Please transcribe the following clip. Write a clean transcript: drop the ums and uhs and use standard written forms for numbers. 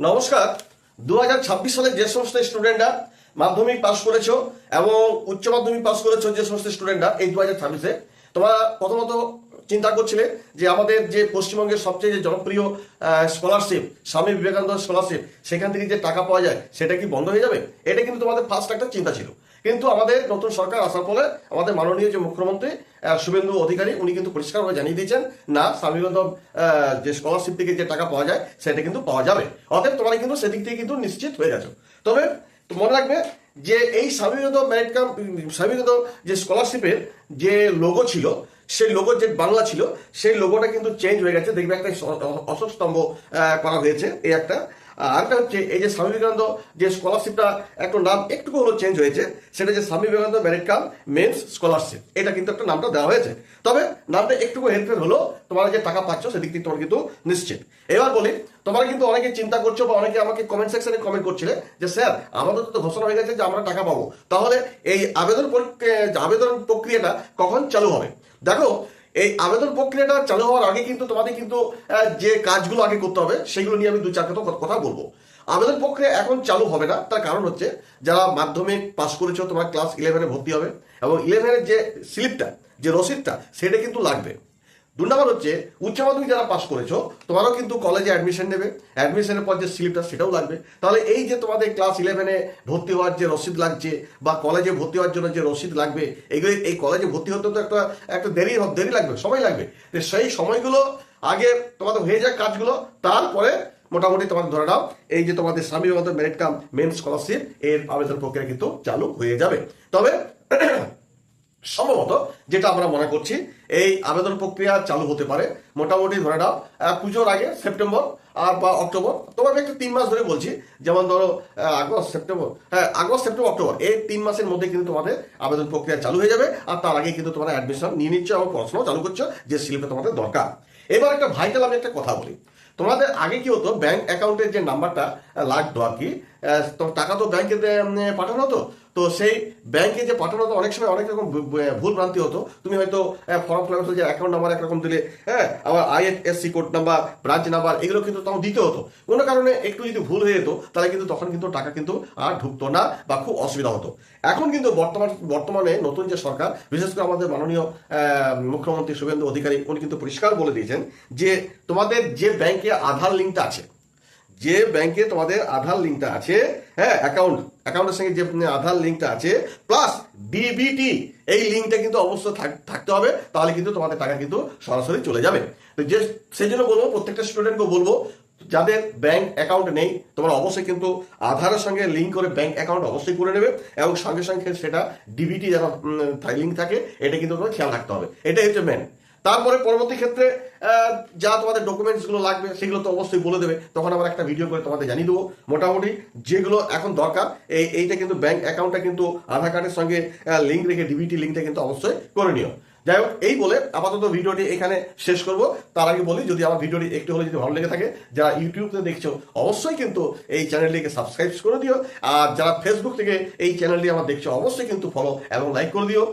নমস্কার। 2026 সালে যে সমস্ত স্টুডেন্টরা মাধ্যমিক পাস করেছো এবং উচ্চ মাধ্যমিক পাস করেছো, যে সমস্ত স্টুডেন্টরা এই 2026-এ তোমরা প্রথমত চিন্তা করছিলে যে আমাদের যে পশ্চিমবঙ্গের সবচেয়ে যে জনপ্রিয় স্কলারশিপ স্বামী বিবেকানন্দ স্কলারশিপ, সেখান থেকে যে টাকা পাওয়া যায় সেটা কি বন্ধ হয়ে যাবে? এটা কিন্তু তোমাদের ফার্স্ট একটা চিন্তা ছিল। কিন্তু আমাদের নতুন সরকার আসার ফলে আমাদের মাননীয় যে মুখ্যমন্ত্রী শুভেন্দু অধিকারী, উনি কিন্তু পরিষ্কারভাবে জানিয়ে দিয়েছেন না, স্বামী বিবেকানন্দ যে স্কলারশিপ থেকে যে টাকা পাওয়া যায় সেটা কিন্তু পাওয়া যাবে। অতএব তোমরা কিন্তু সেদিক থেকে কিন্তু নিশ্চিত হয়ে গেছো। তবে মনে রাখবে যে এই স্বামী বিবেকানন্দ মেরিট কাম স্বামী বিবেকানন্দ যে স্কলারশিপের যে লোগো ছিল, সেই লোগোর যে বাংলা ছিল সেই লোগোটা কিন্তু চেঞ্জ হয়ে গেছে। দেখবে একটা অশোক স্তম্ভ করা হয়েছে, এই একটা। আরেকটা হচ্ছে এই যে স্বামী বিবেকানন্দ যে স্কলারশিপটা একটু নাম একটু হলো চেঞ্জ হয়েছে, সেটা যে Swami Vivekananda merit cum means scholarship, এটা কিন্তু একটা নামটা দেওয়া হয়েছে। তবে নামটা একটু হেরফের হলো, তোমরা যে টাকা পাচ্ছ সেদিক থেকে তোমার কিন্তু নিশ্চিত। এবার বলি, তোমরা কিন্তু অনেকে চিন্তা করছো বা অনেকে আমাকে কমেন্ট সেকশনে কমেন্ট করছিলে যে স্যার আমাদের তো ঘোষণা হয়ে গেছে যে আমরা টাকা পাবো, তাহলে এই আবেদন প্রক্রিয়াটা কখন চালু হবে? দেখো, এই আবেদন প্রক্রিয়াটা চালু হওয়ার আগে কিন্তু তোমাদের কিন্তু যে কাজগুলো আগে করতে হবে সেগুলো নিয়ে আমি দু চার কথা বলবো। আবেদন প্রক্রিয়া এখন চালু হবে না, তার কারণ হচ্ছে যারা মাধ্যমিক পাস করেছো তোমরা ক্লাস 11-এ ভর্তি হবে এবং 11-এর যে স্লিপটা, যে রসিদটা, সেটা কিন্তু লাগবে। 2 নম্বর হচ্ছে উচ্চ মাধ্যমিক যারা পাস করেছো তোমরাও কিন্তু কলেজে অ্যাডমিশন নেবে, অ্যাডমিশনের পর যে স্লিপটা সেটাও লাগবে। তাহলে এই যে তোমাদের ক্লাস 11-এ ভর্তি হওয়ার যে রসিদ লাগছে বা কলেজে ভর্তি হওয়ার জন্য যে রসিদ লাগবে, এইগুলো এই কলেজে ভর্তি হতে তো একটা দেরি লাগবে, সময় লাগবে। সেই সময়গুলো আগে তোমাদের হয়ে যাক কাজগুলো, তারপরে মোটামুটি তোমাদের ধরে নাও এই যে তোমাদের Swami Vivekananda merit cum means scholarship এর আবেদন প্রক্রিয়া কিন্তু চালু হয়ে যাবে। তবে সম্ভবত যেটা আমরা মনে করছি, এই আবেদন প্রক্রিয়া চালু হতে পারে মোটামুটি ধরে নাও পুজোর আগে, সেপ্টেম্বর আর বা অক্টোবর। তোমার একটা 3 মাস ধরে বলছি, যেমন ধরো August September, August September October, এই 3 মাসের মধ্যে কিন্তু তোমাদের আবেদন প্রক্রিয়া চালু হয়ে যাবে। আর তার আগে কিন্তু তোমরা অ্যাডমিশন নিয়ে নিচ্ছ এবং পড়াশোনা চালু করছো যে স্লিপে তোমাদের দরকার। এবার একটা ভাইটাল আমি একটা কথা বলি, তোমাদের আগে কি হতো, ব্যাংক অ্যাকাউন্টের যে নাম্বারটা লাগতো আর কি, টাকা তো ব্যাংকে পাঠানো হতো, তো সেই ব্যাংকে যে পাঠানো হতো অনেক সময় অনেক রকম ভুল ভ্রান্তি হতো। তুমি হয়তো ফর্ম ফিল যে অ্যাকাউন্ট নাম্বার একরকম দিলে, আবার IFSC code number, branch number, এগুলো কিন্তু তখন দিতে হতো। কোনো কারণে একটু যদি ভুল হয়ে যেত তাহলে কিন্তু তখন কিন্তু টাকা কিন্তু আর ঢুকতো না বা খুব অসুবিধা হতো। এখন কিন্তু বর্তমানে নতুন যে সরকার, বিশেষ করে আমাদের মাননীয় মুখ্যমন্ত্রী শুভেন্দু অধিকারী, উনি কিন্তু পরিষ্কার বলে দিয়েছেন যে তোমাদের যে ব্যাংকে আধার লিঙ্কটা আছে, যে ব্যাংকে তোমাদের আধার লিঙ্কটা আছে, অ্যাকাউন্টের সঙ্গে যে আধার লিঙ্কটা আছে প্লাস ডিবিটি, এই লিঙ্কটা কিন্তু অবশ্যই থাকতে হবে, তাহলে কিন্তু তোমাদের টাকা কিন্তু সরাসরি চলে যাবে। তো যে সেই জন্য বলবো, প্রত্যেকটা স্টুডেন্টকে বলবো যাদের ব্যাংক অ্যাকাউন্ট নেই তোমরা অবশ্যই কিন্তু আধারের সঙ্গে লিঙ্ক করে ব্যাংক অ্যাকাউন্ট অবশ্যই করে নেবে এবং সঙ্গে সঙ্গে সেটা ডিবিটি যেন লিঙ্ক থাকে, এটা কিন্তু তোমার খেয়াল রাখতে হবে। এটাই হচ্ছে মেন। তারপরে পরবর্তী ক্ষেত্রে যা তোমাদের ডকুমেন্টসগুলো লাগবে সেগুলো তো অবশ্যই বলে দেবে, তখন আবার একটা ভিডিও করে তোমাদের জানিয়ে দেবো। মোটামুটি যেগুলো এখন দরকার, এইটা কিন্তু ব্যাংক অ্যাকাউন্টটা কিন্তু আধার কার্ডের সঙ্গে লিঙ্ক রেখে ডিবিটি লিঙ্কটা কিন্তু অবশ্যই করে নিও। যাই হোক, এই বলে আপাতত ভিডিওটি এখানে শেষ করব। তার আগে বলি, যদি আমার ভিডিওটি একটু হলে যদি ভালো লেগে থাকে, যারা ইউটিউব থেকে দেখছো অবশ্যই কিন্তু এই চ্যানেলটিকে সাবস্ক্রাইব করে দিও, আর যারা ফেসবুক থেকে এই চ্যানেলটি আমার দেখছো অবশ্যই কিন্তু ফলো এবং লাইক করে দিও।